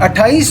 28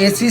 SP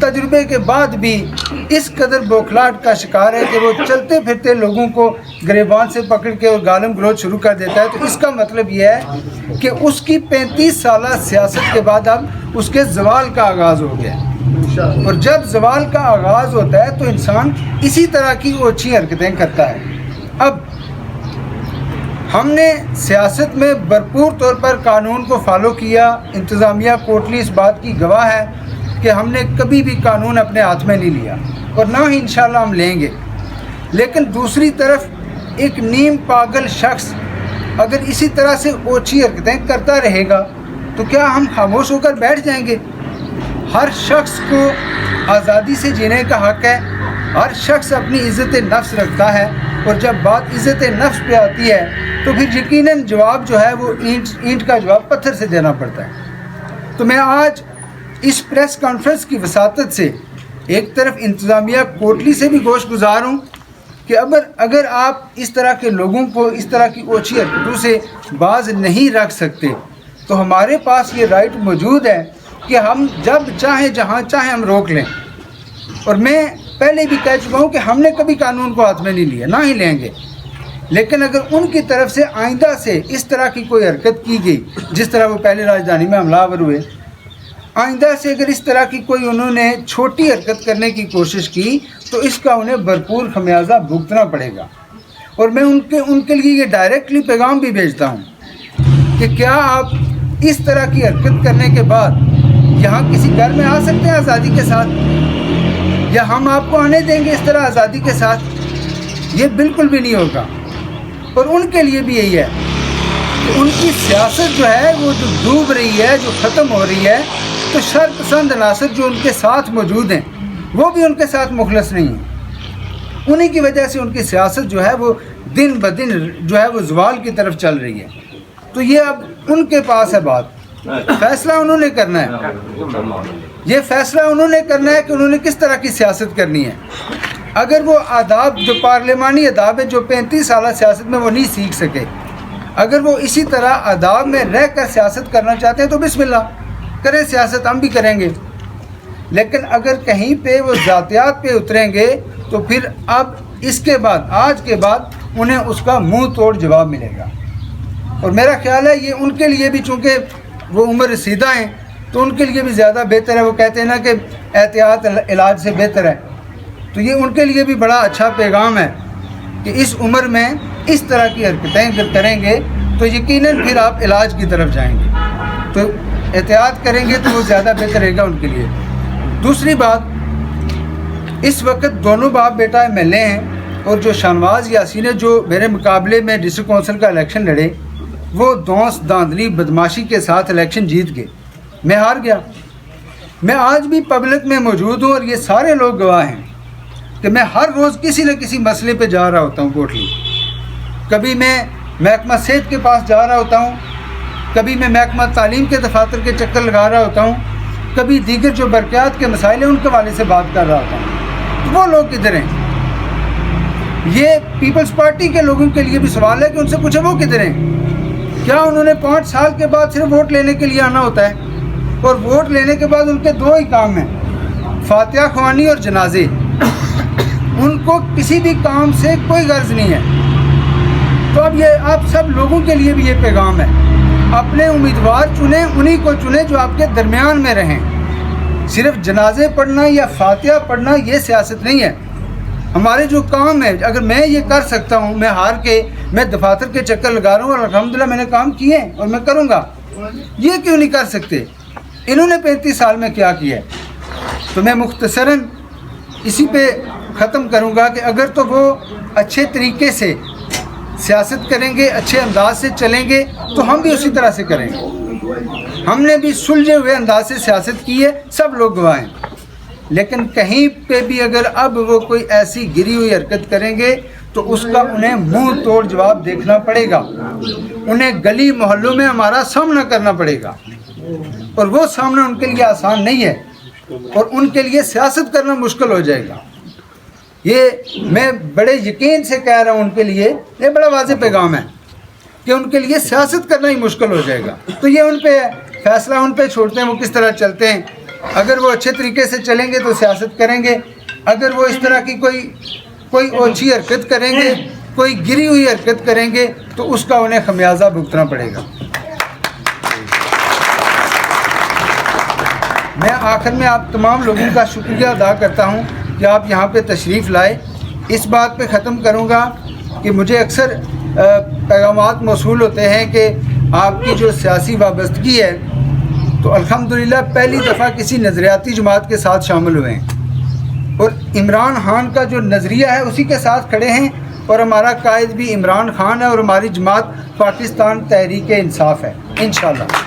تجربے کے بعد بھی اس قدر بوکھلاہٹ کا شکار ہے کہ وہ چلتے پھرتے لوگوں کو گریبان سے پکڑ کے اور گالم گلوچ شروع کر دیتا ہے، تو اس کا مطلب یہ ہے کہ اس کی 35 سالہ سیاست کے بعد اب اس کے زوال کا آغاز ہو گیا، اور جب زوال کا آغاز ہوتا ہے تو انسان اسی طرح کی اوچھی حرکتیں کرتا ہے۔ اب ہم نے سیاست میں بھرپور طور پر قانون کو فالو کیا، انتظامیہ کوٹلی اس بات کی گواہ ہے کہ ہم نے کبھی بھی قانون اپنے ہاتھ میں نہیں لیا، اور نہ ہی انشاءاللہ ہم لیں گے۔ لیکن دوسری طرف ایک نیم پاگل شخص اگر اسی طرح سے اوچھی حرکتیں کرتا رہے گا تو کیا ہم خاموش ہو کر بیٹھ جائیں گے؟ ہر شخص کو آزادی سے جینے کا حق ہے، ہر شخص اپنی عزت نفس رکھتا ہے، اور جب بات عزت نفس پہ آتی ہے تو پھر یقیناً جواب جو ہے وہ اینٹ کا جواب پتھر سے دینا پڑتا ہے۔ تو میں آج اس پریس کانفرنس کی وساطت سے ایک طرف انتظامیہ کوٹلی سے بھی گوش گزار ہوں کہ اگر آپ اس طرح کے لوگوں کو اس طرح کی اوچھی حرکتوں سے باز نہیں رکھ سکتے تو ہمارے پاس یہ رائٹ موجود ہے کہ ہم جب چاہیں جہاں چاہیں ہم روک لیں، اور میں پہلے بھی کہہ چکا ہوں کہ ہم نے کبھی قانون کو ہاتھ میں نہیں لیا، نہ ہی لیں گے۔ لیکن اگر ان کی طرف سے آئندہ سے اس طرح کی کوئی حرکت کی گئی، جس طرح وہ پہلے راجدھانی میں حملہ آور ہوئے، آئندہ سے اگر اس طرح کی کوئی انہوں نے چھوٹی حرکت کرنے کی کوشش کی تو اس کا انہیں بھرپور خمیازہ بھگتنا پڑے گا۔ اور میں ان کے لیے یہ ڈائریکٹلی پیغام بھی بھیجتا ہوں کہ کیا آپ اس طرح کی حرکت کرنے کے بعد یہاں کسی گھر میں آ سکتے ہیں آزادی کے ساتھ، یا ہم آپ کو آنے دیں گے اس طرح آزادی کے ساتھ؟ یہ بالکل بھی نہیں ہوگا۔ اور ان کے لیے بھی یہی ہے کہ ان کی سیاست جو ہے وہ جو ڈوب رہی ہے، جو ختم ہو رہی ہے، تو شر پسند عناصر جو ان کے ساتھ موجود ہیں وہ بھی ان کے ساتھ مخلص نہیں ہیں، انہی کی وجہ سے ان کی سیاست جو ہے وہ دن بدن جو ہے وہ زوال کی طرف چل رہی ہے۔ تو یہ اب ان کے پاس ہے بات، فیصلہ انہوں نے کرنا ہے، یہ فیصلہ انہوں نے کرنا ہے کہ انہوں نے کس طرح کی سیاست کرنی ہے۔ اگر وہ آداب جو پارلیمانی آداب ہے جو 35 سالہ سیاست میں وہ نہیں سیکھ سکے، اگر وہ اسی طرح آداب میں رہ کر سیاست کرنا چاہتے ہیں تو بسم اللہ کریں، سیاست ہم بھی کریں گے۔ لیکن اگر کہیں پہ وہ ذاتیات پہ اتریں گے تو پھر اب اس کے بعد آج کے بعد انہیں اس کا منہ توڑ جواب ملے گا۔ اور میرا خیال ہے یہ ان کے لیے بھی، چونکہ وہ عمر رسیدہ ہیں تو ان کے لیے بھی زیادہ بہتر ہے، وہ کہتے ہیں نا کہ احتیاط علاج سے بہتر ہے، تو یہ ان کے لیے بھی بڑا اچھا پیغام ہے کہ اس عمر میں اس طرح کی حرکتیں اگر کریں گے تو یقیناً پھر آپ علاج کی طرف جائیں گے، تو احتیاط کریں گے تو وہ زیادہ بہتر رہے گا ان کے لیے۔ دوسری بات، اس وقت دونوں باپ بیٹا ایم ایل اے ہیں، اور جو شاہنواز یاسین جو میرے مقابلے میں ڈسٹرکٹ کونسل کا الیکشن لڑے، وہ دونس دھاندلی بدماشی کے ساتھ الیکشن جیت گئے، میں ہار گیا۔ میں آج بھی پبلک میں موجود ہوں اور یہ سارے لوگ گواہ ہیں کہ میں ہر روز کسی نہ کسی مسئلے پہ جا رہا ہوتا ہوں کوٹلی، کبھی میں محکمہ صحت کے پاس جا رہا ہوتا ہوں، کبھی میں محکمہ تعلیم کے دفاتر کے چکر لگا رہا ہوتا ہوں، کبھی دیگر جو برقیات کے مسائل ہیں ان کے حوالے سے بات کر رہا ہوتا ہوں۔ تو وہ لوگ کدھر ہیں؟ یہ پیپلز پارٹی کے لوگوں کے لیے بھی سوال ہے کہ ان سے پوچھیں وہ کدھر ہیں؟ کیا انہوں نے 5 سال کے بعد صرف ووٹ لینے کے لیے آنا ہوتا ہے؟ اور ووٹ لینے کے بعد ان کے 2 ہی کام ہیں، فاتحہ خوانی اور جنازے۔ ان کو کسی بھی کام سے کوئی غرض نہیں ہے۔ تو اب یہ آپ سب لوگوں کے لیے بھی یہ پیغام ہے، اپنے امیدوار چنیں، انہی کو چنیں جو آپ کے درمیان میں رہیں۔ صرف جنازے پڑھنا یا فاتحہ پڑھنا یہ سیاست نہیں ہے۔ ہمارے جو کام ہے، اگر میں یہ کر سکتا ہوں، میں ہار کے میں دفاتر کے چکر لگا رہا ہوں اور الحمدللہ میں نے کام کیے ہیں اور میں کروں گا، یہ کیوں نہیں کر سکتے؟ انہوں نے 35 سال میں کیا کیا ہے؟ تو میں مختصراً اسی پہ ختم کروں گا کہ اگر تو وہ اچھے طریقے سے سیاست کریں گے، اچھے انداز سے چلیں گے تو ہم بھی اسی طرح سے کریں گے۔ ہم نے بھی سلجھے ہوئے انداز سے سیاست کی ہے، سب لوگ گواہ ہیں۔ لیکن کہیں پہ بھی اگر اب وہ کوئی ایسی گری ہوئی حرکت کریں گے تو اس کا انہیں منہ توڑ جواب دیکھنا پڑے گا، انہیں گلی محلوں میں ہمارا سامنا کرنا پڑے گا، اور وہ سامنا ان کے لیے آسان نہیں ہے، اور ان کے لیے سیاست کرنا مشکل ہو جائے گا۔ یہ میں بڑے یقین سے کہہ رہا ہوں، ان کے لیے یہ بڑا واضح پیغام ہے کہ ان کے لیے سیاست کرنا ہی مشکل ہو جائے گا۔ تو یہ ان پہ ہے، فیصلہ ان پہ چھوڑتے ہیں وہ کس طرح چلتے ہیں۔ اگر وہ اچھے طریقے سے چلیں گے تو سیاست کریں گے، اگر وہ اس طرح کی کوئی اونچی حرکت کریں گے، کوئی گری ہوئی حرکت کریں گے تو اس کا انہیں خمیازہ بھگتنا پڑے گا۔ میں آخر میں آپ تمام لوگوں کا شکریہ ادا کرتا ہوں کہ آپ یہاں پہ تشریف لائے۔ اس بات پہ ختم کروں گا کہ مجھے اکثر پیغامات موصول ہوتے ہیں کہ آپ کی جو سیاسی وابستگی ہے، تو الحمدللہ پہلی دفعہ کسی نظریاتی جماعت کے ساتھ شامل ہوئے ہیں اور عمران خان کا جو نظریہ ہے اسی کے ساتھ کھڑے ہیں، اور ہمارا قائد بھی عمران خان ہے اور ہماری جماعت پاکستان تحریک انصاف ہے انشاءاللہ۔